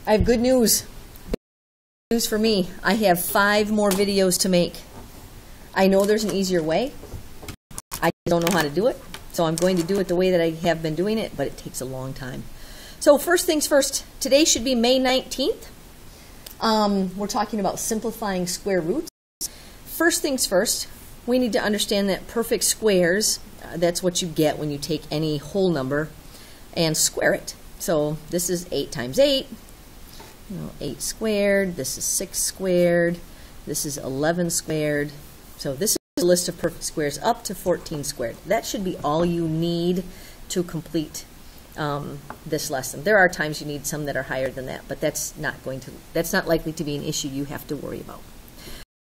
I have good news. Good news for me. I have 5 more videos to make. I know there's an easier way. I don't know how to do it, so I'm going to do it the way that I have been doing it, but it takes a long time. So first things first, today should be May 19th. We're talking about simplifying square roots. First things first, we need to understand that perfect squares, that's what you get when you take any whole number and square it. So this is 8 times 8, 8 squared, this is 6 squared, this is 11 squared. So this is a list of perfect squares up to 14 squared. That should be all you need to complete this lesson. There are times you need some that are higher than that, but that's not likely to be an issue you have to worry about.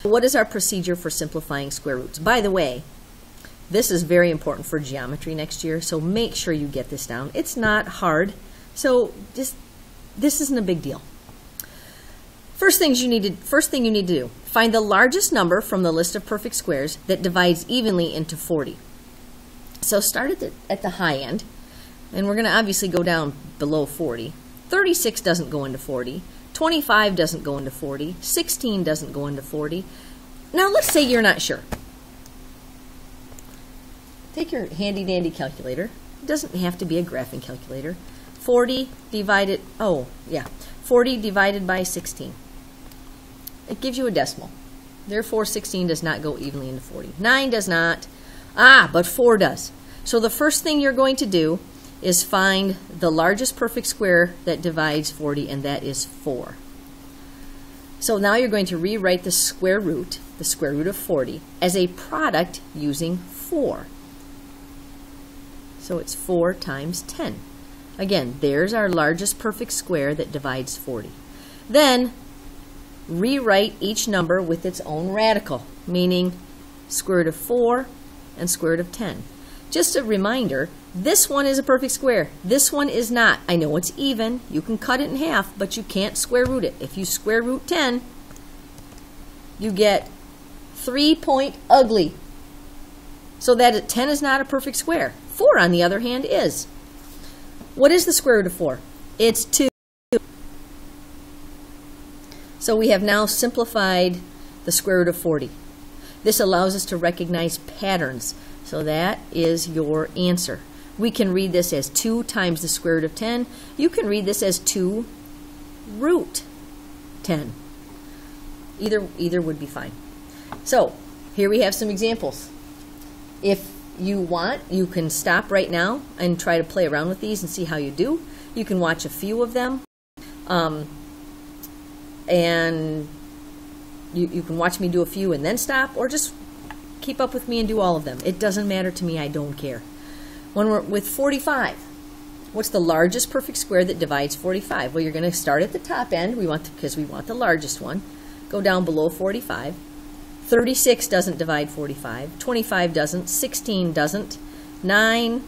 What is our procedure for simplifying square roots? By the way, this is very important for geometry next year, so make sure you get this down. It's not hard, so this isn't a big deal. First thing you need to do, find the largest number from the list of perfect squares that divides evenly into 40. So start at the high end, and we're going to obviously go down below 40. 36 doesn't go into 40. 25 doesn't go into 40. 16 doesn't go into 40. Now let's say you're not sure. Take your handy dandy calculator. It doesn't have to be a graphing calculator. 40 divided by 16. It gives you a decimal. Therefore 16 does not go evenly into 40. 9 does not. But 4 does. So the first thing you're going to do is find the largest perfect square that divides 40, and that is 4. So now you're going to rewrite the square root of 40, as a product using 4. So it's 4 times 10. Again, there's our largest perfect square that divides 40. Then rewrite each number with its own radical, meaning square root of 4 and square root of 10. Just a reminder, this one is a perfect square. This one is not. I know it's even. You can cut it in half, but you can't square root it. If you square root 10, you get 3-point ugly. So that 10 is not a perfect square. 4, on the other hand, is. What is the square root of 4? It's 2. So we have now simplified the square root of 40. This allows us to recognize patterns. So that is your answer. We can read this as 2 times the square root of 10. You can read this as 2 root 10. Either would be fine. So here we have some examples. If you want, you can stop right now and try to play around with these and see how you do. You can watch a few of them. And you can watch me do a few and then stop, or just keep up with me and do all of them. It doesn't matter to me. I don't care. When we're with 45, what's the largest perfect square that divides 45? Well, you're going to start at the top end because we want the largest one. Go down below 45. 36 doesn't divide 45. 25 doesn't. 16 doesn't. 9,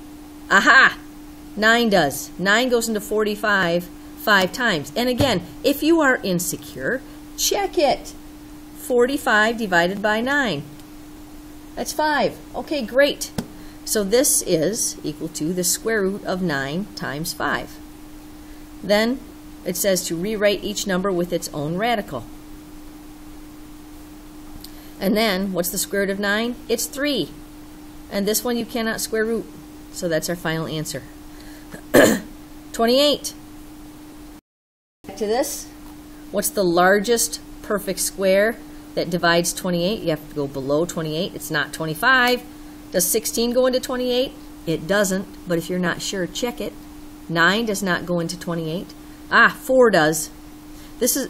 9 does. 9 goes into 45 5 times. And again, if you are insecure, check it. 45 divided by 9. That's 5. Okay, great. So this is equal to the square root of 9 times 5. Then it says to rewrite each number with its own radical. And then, what's the square root of 9? It's 3. And this one you cannot square root. So that's our final answer. 28. Back to this. What's the largest perfect square that divides 28? You have to go below 28. It's not 25. Does 16 go into 28? It doesn't, but if you're not sure, check it. 9 does not go into 28. 4 does. This is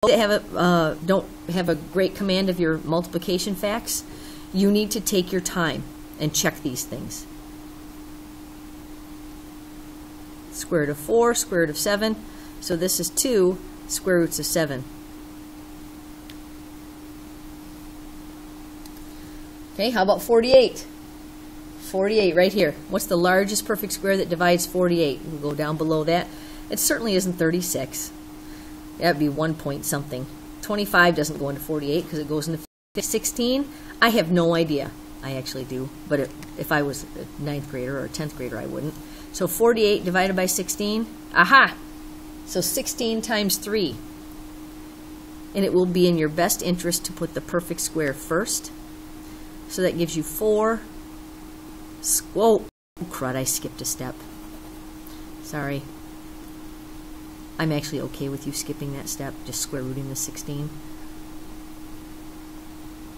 don't have a great command of your multiplication facts. You need to take your time and check these things. Square root of 4, square root of 7. So this is 2 square roots of 7. Okay, how about 48? 48 right here. What's the largest perfect square that divides 48? We'll go down below that. It certainly isn't 36. That would be 1 point something. 25 doesn't go into 48 because it goes into 16. I have no idea. I actually do, but if I was a 9th grader or a 10th grader, I wouldn't. So 48 divided by 16. 16 So 16 times 3. And it will be in your best interest to put the perfect square first. So that gives you 4. Whoa, crud, I skipped a step. Sorry. I'm actually okay with you skipping that step, just square rooting the 16.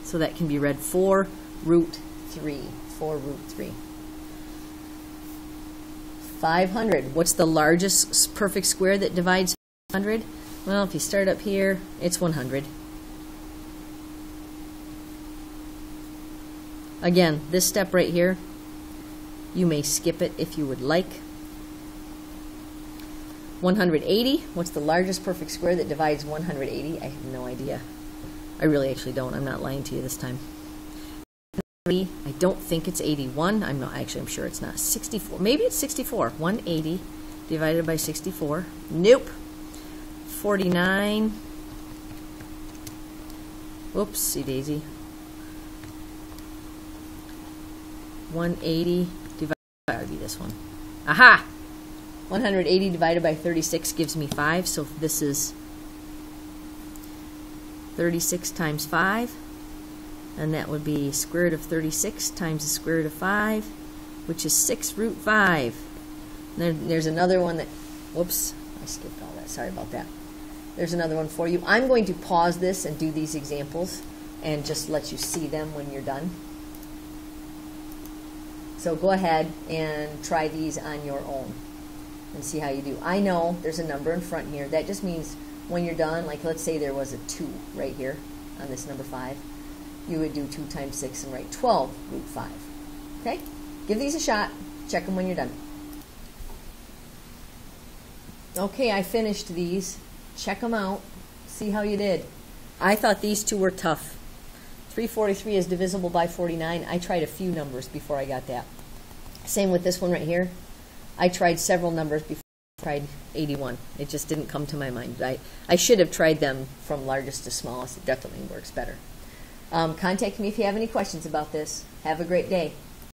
So that can be read 4 root 3. 4 root 3. 500. What's the largest perfect square that divides 500? Well, if you start up here, it's 100. Again, this step right here, you may skip it if you would like. 180. What's the largest perfect square that divides 180? I have no idea. I really actually don't. I'm not lying to you this time. I don't think it's 81. I'm sure it's not. 64. Maybe it's 64. 180 divided by 64. Nope. 49. Whoopsie daisy. 180 divided by, that would be this one. Aha! 180 divided by 36 gives me 5, so this is 36 times 5, and that would be square root of 36 times the square root of 5, which is 6 root 5. And there's another one that, whoops, I skipped all that, sorry about that. There's another one for you. I'm going to pause this and do these examples and just let you see them when you're done. So go ahead and try these on your own and see how you do. I know there's a number in front here. That just means when you're done, like let's say there was a 2 right here on this number 5, you would do 2 times 6 and write 12 root 5. Okay? Give these a shot. Check them when you're done. Okay, I finished these. Check them out. See how you did. I thought these two were tough. 343 is divisible by 49. I tried a few numbers before I got that. Same with this one right here. I tried several numbers before I tried 81. It just didn't come to my mind. I should have tried them from largest to smallest. It definitely works better. Contact me if you have any questions about this. Have a great day.